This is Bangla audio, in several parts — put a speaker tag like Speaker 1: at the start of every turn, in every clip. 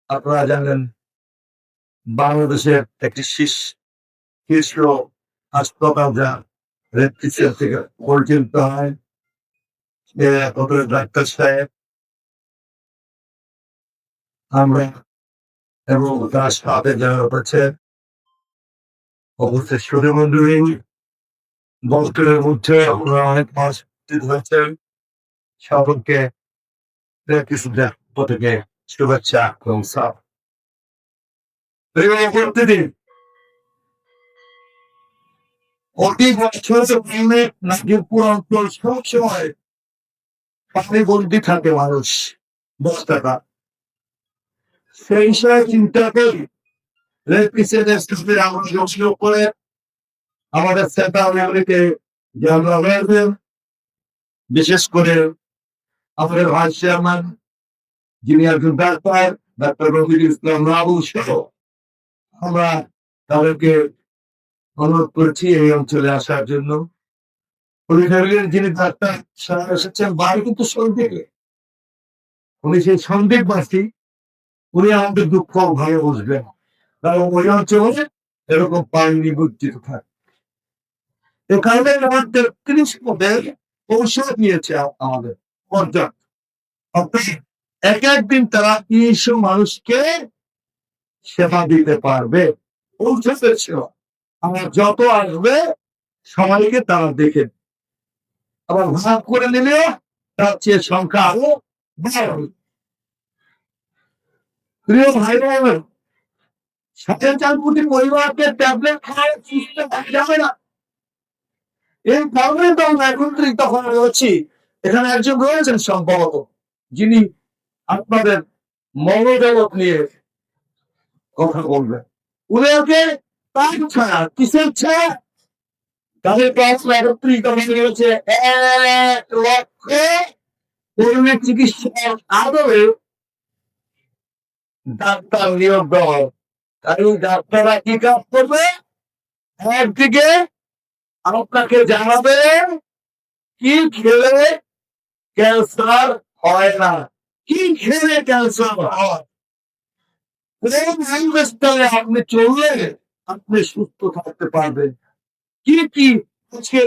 Speaker 1: আপনারা জানেন বাংলাদেশের একটি শীর্ষ হাসপাতাল যা রেড থেকে পরিচালিত হয়। ডাক্তার সাহেব আমরা এবং তার সাথে যারা রয়েছে অবশ্যই সুধীমণ্ডলী বছরের মধ্যে আপনারা অনেক মাস হয়েছেন। সকলকে কিছুটা থেকে শুভেচ্ছা এবং সাপ প্রতিদিন অতি বছর নাজিরপুর অঞ্চল সবসময় পানিবন্দী থাকে মানুষ বস্তাটা সেই হিসাবে চিন্তা করি আমরা যোগাযোগ করে আমাদের সেন্টারকে বিশেষ করে আমাদের ভাইস চেয়ারম্যান যিনি একজন ডাক্তার রফিকুল ইসলাম রাবু সহ আমরা তাদেরকে অনুরোধ করেছি এই অঞ্চলে আসার জন্য। যিনি ডাক্তার এসেছেন বাড়ি কিন্তু সন্দেহে উনি সেই সন্দেহবাসী, উনি আমাদের দুঃখ ভালো বুঝবেন কারণ ওই অঞ্চলে এরকম পানি নিবজ্জিত থাকে। এখানে আমাদের ৩০ পদের ঔষধ নিয়েছে আমাদের পর্যাপ্ত, এক একদিন তারা ৩০০ মানুষকে সেবা দিতে পারবে। ঔষধের সেবা আমার যত আসবে সবাইকে তারা দেখে আবার ভাগ করে নিলেও তার চেয়ে সংখ্যা আরো বাড়বে। প্রিয় ভাই বোন, ৪.৫ কোটি পরিবারকে ট্যাবলেট খাওয়ার চিন্তা যাবে না। এই কারণে তো আমরা একত্রিত তখন রয়েছি। এখানে একজন রয়েছেন সম্ভবত যিনি আপনাদের মনোজগৎ নিয়ে কথা বলবেন। উনাকে তার ছাড়া কিসের ছাড়া তাদের প্রশ্ন একত্রিত হয়েছে ১ লক্ষ কর্মী চিকিৎসক আদরে ডাক্তার নিয়োগ দেওয়া। কারণ ডাক্তাররা কি কাজ করবে? একদিকে আপনাকে জানাবে কি খেলে ক্যান্সার হয় না, কি খেলে ক্যান্সার হয়, কোন আপনি চললে আপনি সুস্থ থাকতে পারবেন, কি কি আজকে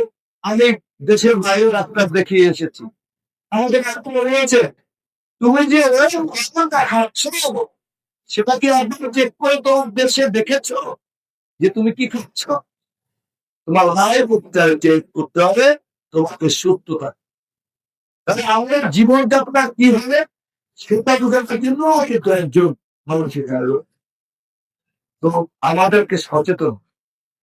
Speaker 1: আমি দেশের বাইরে ডাক্তার দেখিয়ে এসেছি। আমাদের ডাক্তার রয়েছে তুমি যে খাচ্ছ সেটা কি আপনি চেক করে তোমার দেশে দেখেছো যে তুমি কি খাচ্ছ? তোমার লাইফ চেক করতে হবে তোমাকে সুস্থ থাকতে। তাহলে আমাদের জীবনযাত্রা কি হবে সেটা বোঝার জন্য কিন্তু একজন মানুষের তো আমাদেরকে সচেতন